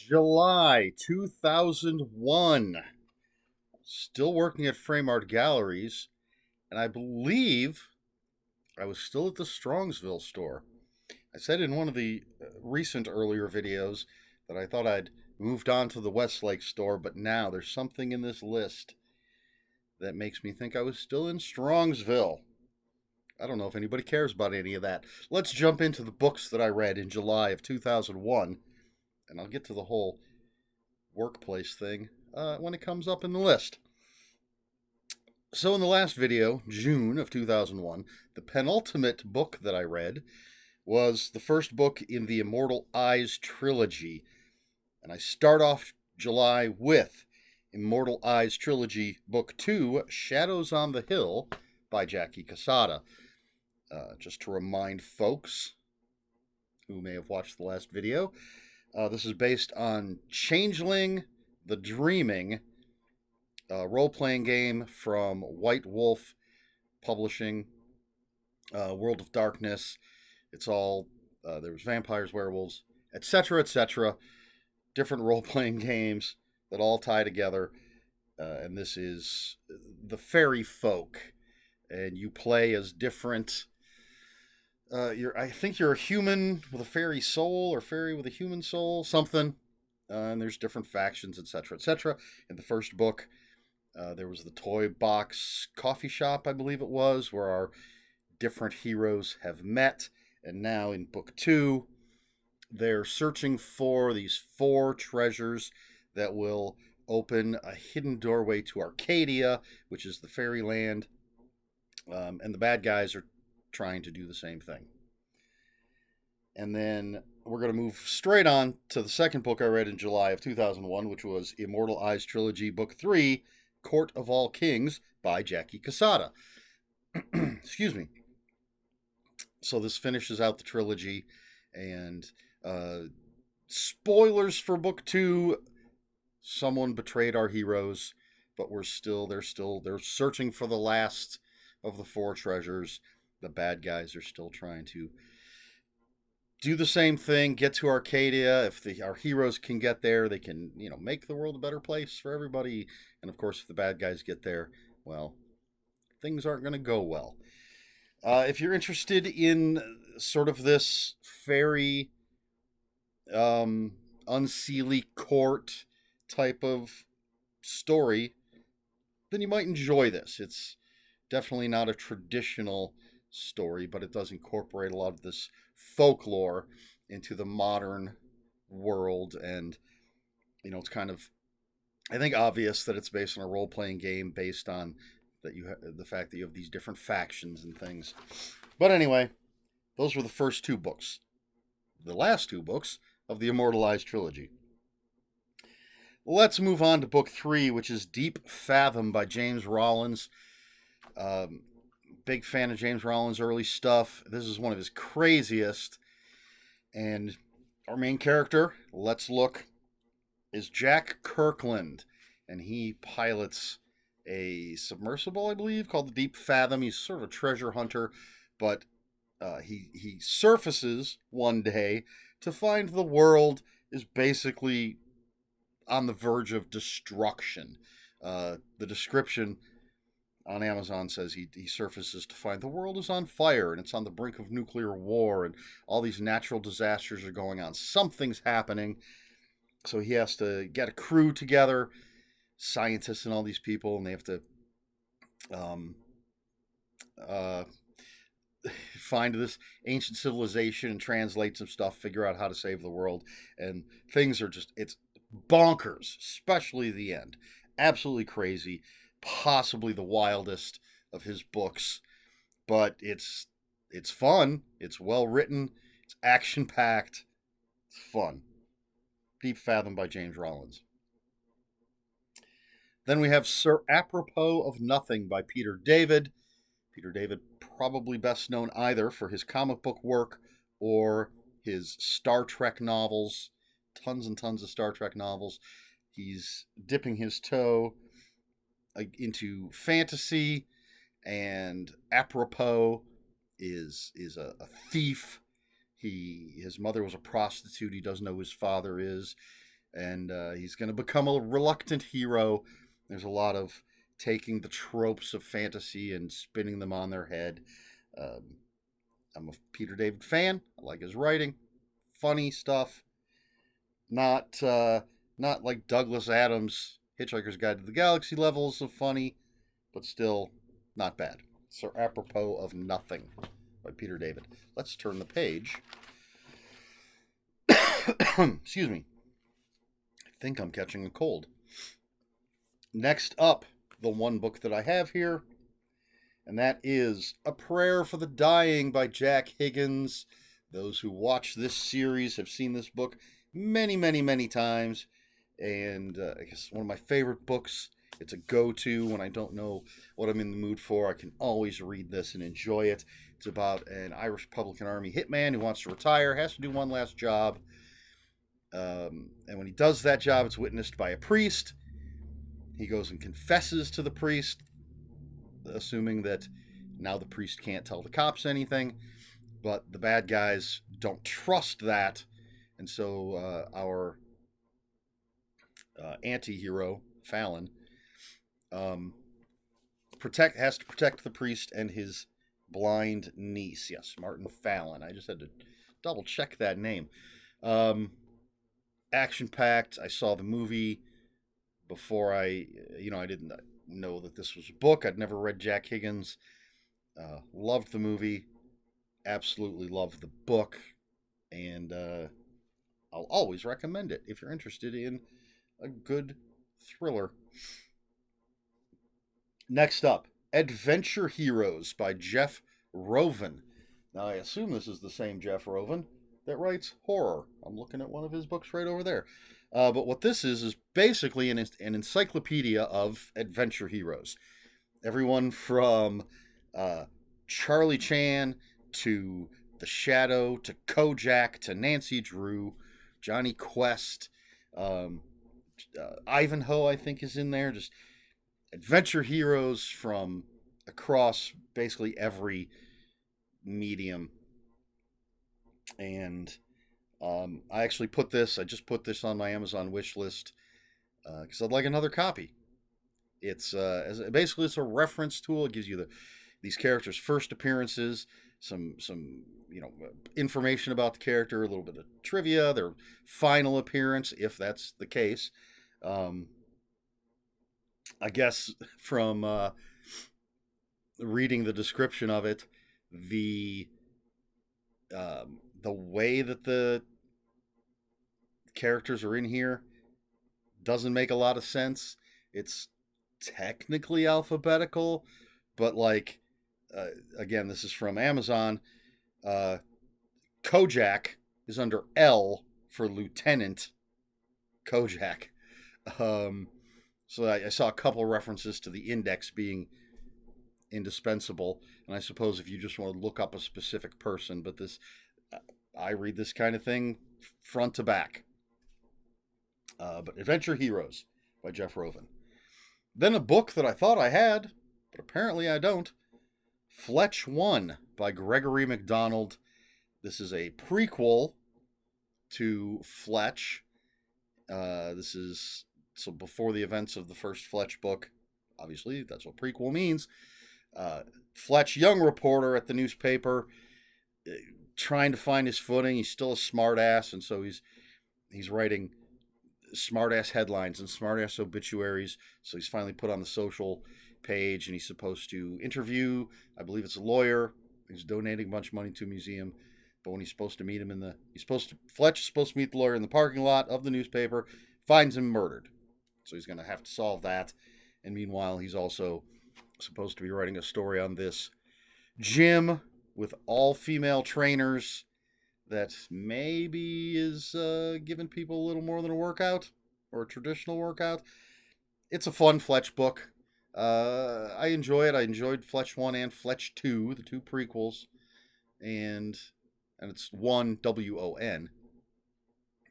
July 2001. Still working at Frame Art Galleries, and I believe I was still at the Strongsville store. I said in one of the recent earlier videos that I thought I'd moved on to the Westlake store, but now there's something in this list that makes me think I was still in Strongsville. I don't know if anybody cares about any of that. Let's jump into the books that I read in July of 2001, and I'll get to the whole workplace thing when it comes up in the list. So, in the last video, June of 2001, the penultimate book that I read was the first book in the Immortal Eyes trilogy. And I start off July with Immortal Eyes Trilogy, Book 2, Shadows on the Hill by Jackie Quesada. Just to remind folks who may have watched the last video, this is based on Changeling the Dreaming, role-playing game from White Wolf Publishing, World of Darkness. It's all, there was vampires, werewolves, etc., etc., different role-playing games that all tie together, and this is the fairy folk, and you play as different... I think you're a human with a fairy soul, or fairy with a human soul, something. And there's different factions, etc., etc. In the first book, there was the Toy Box Coffee Shop, I believe it was, where our different heroes have met. And now in book 2, they're searching for these 4 treasures that will open a hidden doorway to Arcadia, which is the fairyland. And the bad guys are trying to do the same thing. And then we're going to move straight on to the second book I read in July of 2001, which was Immortal Eyes Trilogy, Book 3, Court of All Kings by Jackie Quesada. Excuse me. So this finishes out the trilogy, and spoilers for Book 2, someone betrayed our heroes, but they're searching for the last of the 4 treasures. The bad guys are still trying to do the same thing, get to Arcadia. If our heroes can get there, they can, make the world a better place for everybody. And of course, if the bad guys get there, well, things aren't going to go well. If you're interested in sort of this fairy, unseelie court type of story, then you might enjoy this. It's definitely not a traditional story, but it does incorporate a lot of this folklore into the modern world. And it's kind of, I think, obvious that it's based on a role-playing game, based on that the fact that you have these different factions and things. But anyway, those were the first 2 books, the last 2 books of the Immortal Eyes trilogy. Let's move on to book 3, which is Deep Fathom by James Rollins. Big fan of James Rollins' early stuff. This is one of his craziest. And our main character, let's look, is Jack Kirkland. And he pilots a submersible, I believe, called the Deep Fathom. He's sort of a treasure hunter, but he surfaces one day to find the world is basically on the verge of destruction. The description on Amazon says he surfaces to find the world is on fire and it's on the brink of nuclear war and all these natural disasters are going on. Something's happening. So he has to get a crew together, scientists and all these people, and they have to find this ancient civilization and translate some stuff, figure out how to save the world. And things are it's bonkers, especially the end. Absolutely crazy. Possibly the wildest of his books, but it's fun, it's well written, it's action packed, it's fun. Deep Fathom by James Rollins. Then we have Sir Apropos of Nothing by Peter David. Peter David, probably best known either for his comic book work or his Star Trek novels. Tons and tons of Star Trek novels. He's dipping his toe into fantasy, and Apropos is a thief. His mother was a prostitute. He doesn't know who his father is. and he's going to become a reluctant hero. There's a lot of taking the tropes of fantasy and spinning them on their head. Um, I'm a Peter David fan. I like his writing, funny stuff. Not like Douglas Adams' Hitchhiker's Guide to the Galaxy levels of funny, but still not bad. So apropos of nothing by Peter David. Let's turn the page. Excuse me. I think I'm catching a cold. Next up, the one book that I have here, and that is A Prayer for the Dying by Jack Higgins. Those who watch this series have seen this book many, many, many times, and I guess one of my favorite books. It's a go-to when I don't know what I'm in the mood for. I can always read this and enjoy it. It's about an Irish Republican Army hitman who wants to retire, has to do one last job, and when he does that job, it's witnessed by a priest. He goes and confesses to the priest, assuming that now the priest can't tell the cops anything. But the bad guys don't trust that, and so our anti-hero Fallon has to protect the priest and his blind niece. Yes, Martin Fallon. I just had to double check that name. Action packed. I saw the movie before I didn't know that this was a book. I'd never read Jack Higgins. Loved the movie. Absolutely loved the book. And I'll always recommend it if you're interested in a good thriller. Next up, Adventure Heroes by Jeff Rovin. Now, I assume this is the same Jeff Rovin that writes horror. I'm looking at one of his books right over there. But what this is basically an encyclopedia of adventure heroes. Everyone from Charlie Chan to The Shadow to Kojak to Nancy Drew, Johnny Quest, Ivanhoe, I think, is in there. Just adventure heroes from across basically every medium. And I just put this on my Amazon wish list because I'd like another copy. It's basically it's a reference tool. It gives you these characters' first appearances, some information about the character, a little bit of trivia, their final appearance, if that's the case. I guess from reading the description of it, the way that the characters are in here doesn't make a lot of sense. It's technically alphabetical, but again, this is from Amazon. Kojak is under L for Lieutenant Kojak. So I saw a couple references to the index being indispensable, and I suppose if you just want to look up a specific person, but I read this kind of thing front to back. But Adventure Heroes by Jeff Rovin. Then a book that I thought I had, but apparently I don't. Fletch 1 by Gregory MacDonald. This is a prequel to Fletch. This is so before the events of the first Fletch book. Obviously, that's what prequel means. Fletch, young reporter at the newspaper, trying to find his footing. He's still a smartass, and so he's writing smartass headlines and smartass obituaries. So he's finally put on the social page, and he's supposed to interview, I believe it's a lawyer. He's donating a bunch of money to a museum. But when he's supposed to meet him Fletch is supposed to meet the lawyer in the parking lot of the newspaper, finds him murdered. So he's going to have to solve that. And meanwhile, he's also supposed to be writing a story on this gym with all female trainers that maybe is giving people a little more than a workout or a traditional workout. It's a fun Fletch book. I enjoy it. I enjoyed Fletch 1 and Fletch 2, the two prequels. And it's 1 WON.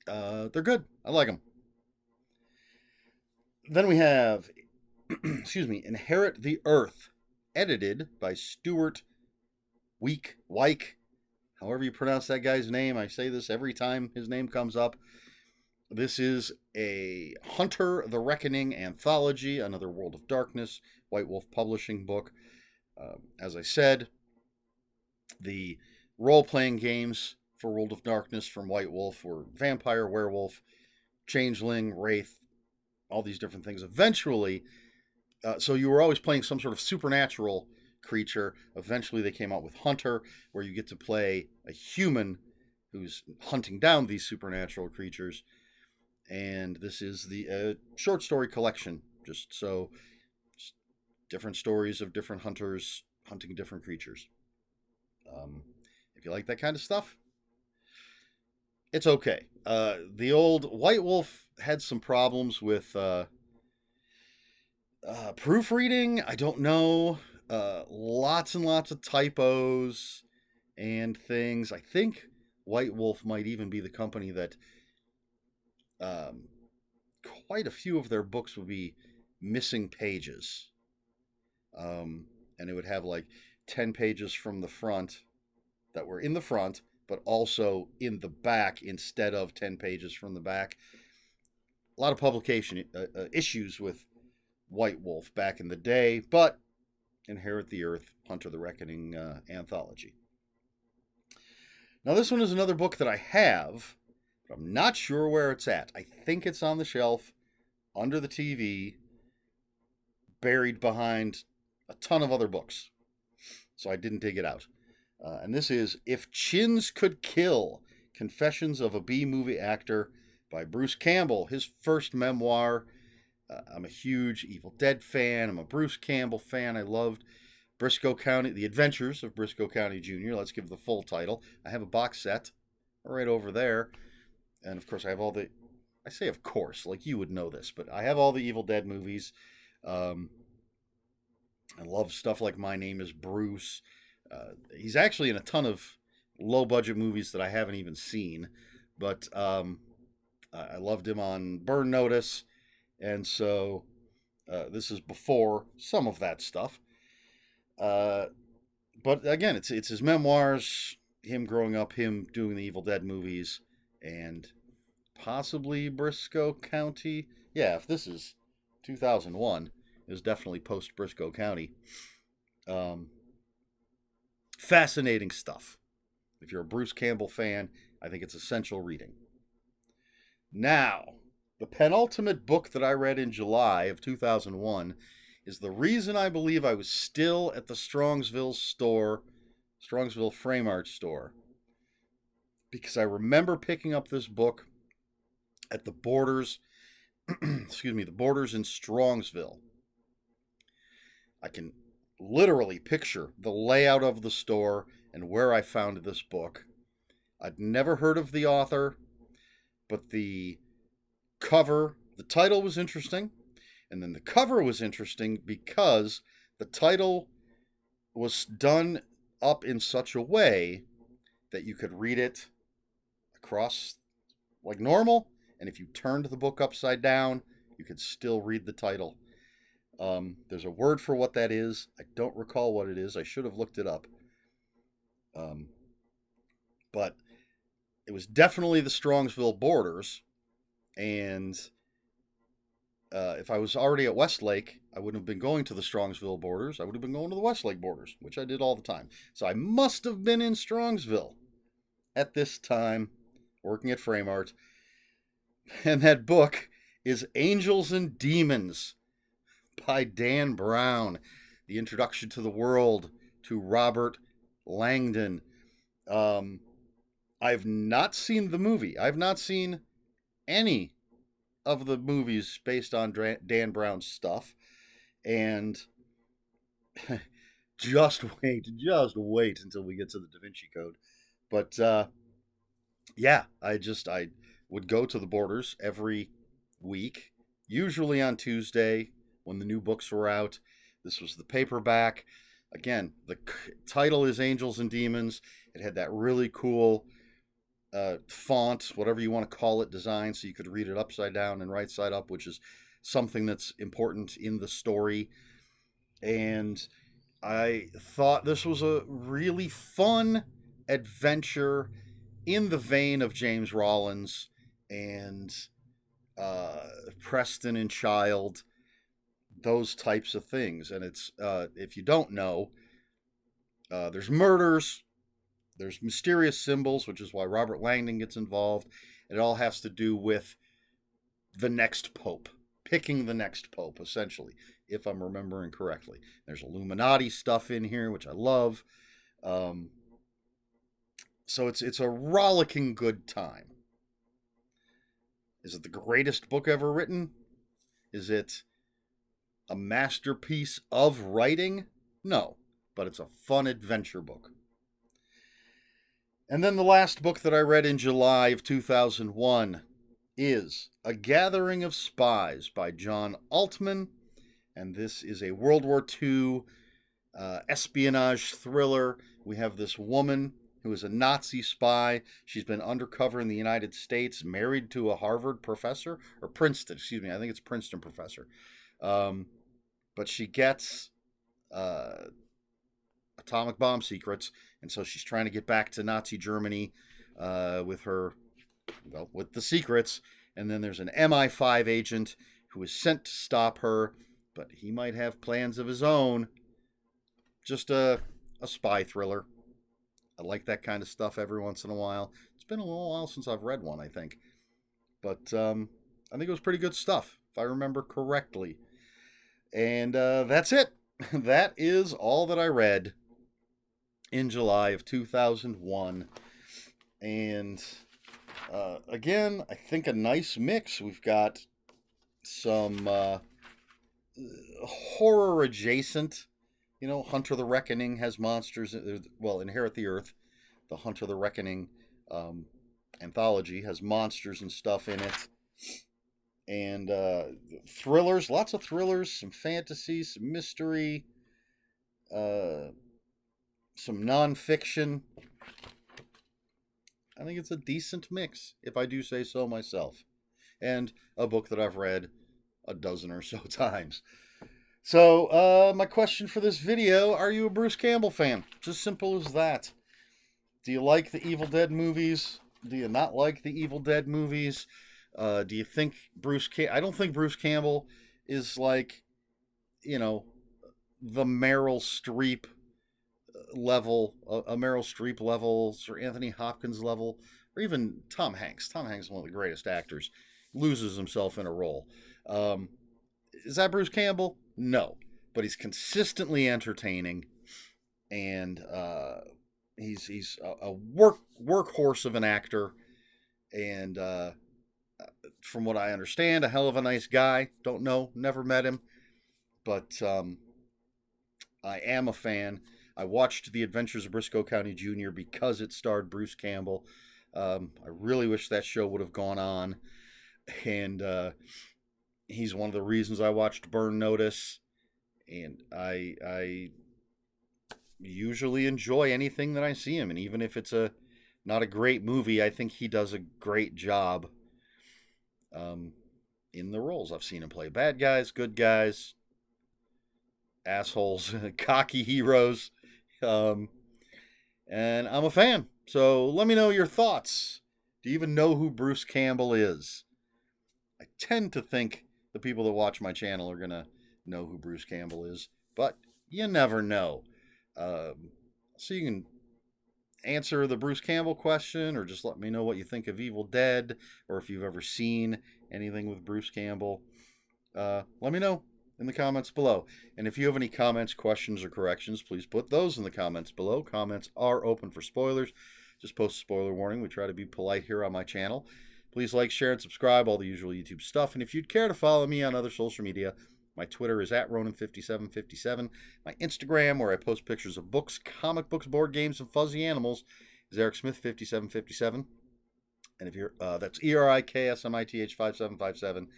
They're good. I like them. Then we have, Inherit the Earth, edited by Stuart Weik. However you pronounce that guy's name. I say this every time his name comes up. This is a Hunter the Reckoning anthology, another World of Darkness, White Wolf Publishing book. As I said, the role playing games for World of Darkness from White Wolf were vampire, werewolf, changeling, wraith, all these different things. Eventually, so you were always playing some sort of supernatural creature. Eventually, they came out with Hunter, where you get to play a human who's hunting down these supernatural creatures. And this is the short story collection, just different stories of different hunters hunting different creatures. If you like that kind of stuff, it's okay. The old White Wolf had some problems with proofreading. I don't know. Lots and lots of typos and things. I think White Wolf might even be the company that um, quite a few of their books would be missing pages. And it would have like 10 pages from the front that were in the front, but also in the back instead of 10 pages from the back. A lot of publication issues with White Wolf back in the day, but Inherit the Earth, Hunter the Reckoning anthology. Now, this one is another book that I have, but I'm not sure where it's at. I think it's on the shelf under the TV, buried behind a ton of other books. So I didn't dig it out. And this is If Chins Could Kill, Confessions of a B-Movie Actor by Bruce Campbell, his first memoir. I'm a huge Evil Dead fan. I'm a Bruce Campbell fan. I loved Briscoe County, The Adventures of Briscoe County Jr. Let's give the full title. I have a box set right over there. And of course, I have all the, I say of course, like you would know this, but I have all the Evil Dead movies. I love stuff like My Name is Bruce. He's actually in a ton of low budget movies that I haven't even seen, but I loved him on Burn Notice, and so this is before some of that stuff. Uh, but again, it's his memoirs, him growing up, him doing the Evil Dead movies, and possibly Briscoe County. Yeah, if this is 2001, it was definitely post Briscoe County. Um, Fascinating stuff. If you're a Bruce Campbell fan, I think it's essential reading. Now, the penultimate book that I read in July of 2001 is the reason I believe I was still at the Strongsville store, Strongsville Frame Art store, because I remember picking up this book at the Borders, excuse me, the Borders in Strongsville. I can literally picture the layout of the store and where I found this book. I'd never heard of the author, but the cover, the title was interesting. And then the cover was interesting because the title was done up in such a way that you could read it across like normal. And if you turned the book upside down, you could still read the title. There's a word for what that is. I don't recall what it is. I should have looked it up. But it was definitely the Strongsville Borders. And if I was already at Westlake, I wouldn't have been going to the Strongsville Borders. I would have been going to the Westlake Borders, which I did all the time. So I must have been in Strongsville at this time, working at Frame Art. And that book is Angels and Demons by Dan Brown. The introduction to the world to Robert Langdon. I've not seen the movie. I've not seen any of the movies based on Dan Brown's stuff. And just wait until we get to the Da Vinci Code. But yeah, I would go to the Borders every week, usually on Tuesday when the new books were out. This was the paperback. Again, the title is Angels and Demons. It had that really cool font, whatever you want to call it, design, so you could read it upside down and right side up, which is something that's important in the story. And I thought this was a really fun adventure in the vein of James Rollins, and Preston and Child, those types of things. And it's, if you don't know, there's murders, there's mysterious symbols, which is why Robert Langdon gets involved. It all has to do with the next pope, picking the next pope, essentially, if I'm remembering correctly. There's Illuminati stuff in here, which I love. Um, so it's a rollicking good time. Is it the greatest book ever written? Is it a masterpiece of writing? No, but it's a fun adventure book. And then the last book that I read in July of 2001 is A Gathering of Spies by John Altman. And this is a World War II espionage thriller. We have this woman who is a Nazi spy. She's been undercover in the United States, married to a Harvard professor, or Princeton, excuse me, I think it's Princeton professor. But she gets atomic bomb secrets, and so she's trying to get back to Nazi Germany with the secrets. And then there's an MI5 agent who is sent to stop her, but he might have plans of his own. Just a spy thriller. I like that kind of stuff every once in a while. It's been a little while since I've read one, I think. But I think it was pretty good stuff, if I remember correctly. And that's it. That is all that I read in July of 2001. And again, I think a nice mix. We've got some horror adjacent. You know, Hunter the Reckoning has monsters. Well, Inherit the Earth, the Hunter the Reckoning anthology, has monsters and stuff in it. And thrillers, lots of thrillers, some fantasy, some mystery, some nonfiction. I think it's a decent mix, if I do say so myself. And a book that I've read a dozen or so times. So, my question for this video, are you a Bruce Campbell fan? Just simple as that. Do you like the Evil Dead movies? Do you not like the Evil Dead movies? Do you think I don't think Bruce Campbell is like, you know, the Meryl Streep level, a Meryl Streep level, Sir Anthony Hopkins level, or even Tom Hanks. Tom Hanks is one of the greatest actors. Loses himself in a role. Is that Bruce Campbell? No, but he's consistently entertaining, and he's a workhorse of an actor, and from what I understand, a hell of a nice guy. Don't know, never met him, but I am a fan. I watched The Adventures of Briscoe County Jr. because it starred Bruce Campbell. I really wish that show would have gone on, and he's one of the reasons I watched Burn Notice, and I usually enjoy anything that I see him in, even if it's not a great movie. I think he does a great job in the roles. I've seen him play bad guys, good guys, assholes, cocky heroes, and I'm a fan. So let me know your thoughts. Do you even know who Bruce Campbell is? I tend to think the people that watch my channel are going to know who Bruce Campbell is, but you never know. So you can answer the Bruce Campbell question, or just let me know what you think of Evil Dead, or if you've ever seen anything with Bruce Campbell. Let me know in the comments below. And if you have any comments, questions, or corrections, please put those in the comments below. Comments are open for spoilers. Just post a spoiler warning. We try to be polite here on my channel. Please like, share, and subscribe, all the usual YouTube stuff. And if you'd care to follow me on other social media, my Twitter is @Ronan5757. My Instagram, where I post pictures of books, comic books, board games, and fuzzy animals, is EricSmith5757. And if you're, that's ERIKSMITH5757. And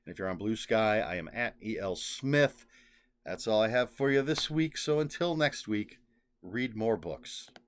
if you're on Blue Sky, I am @ELSmith. That's all I have for you this week. So until next week, read more books.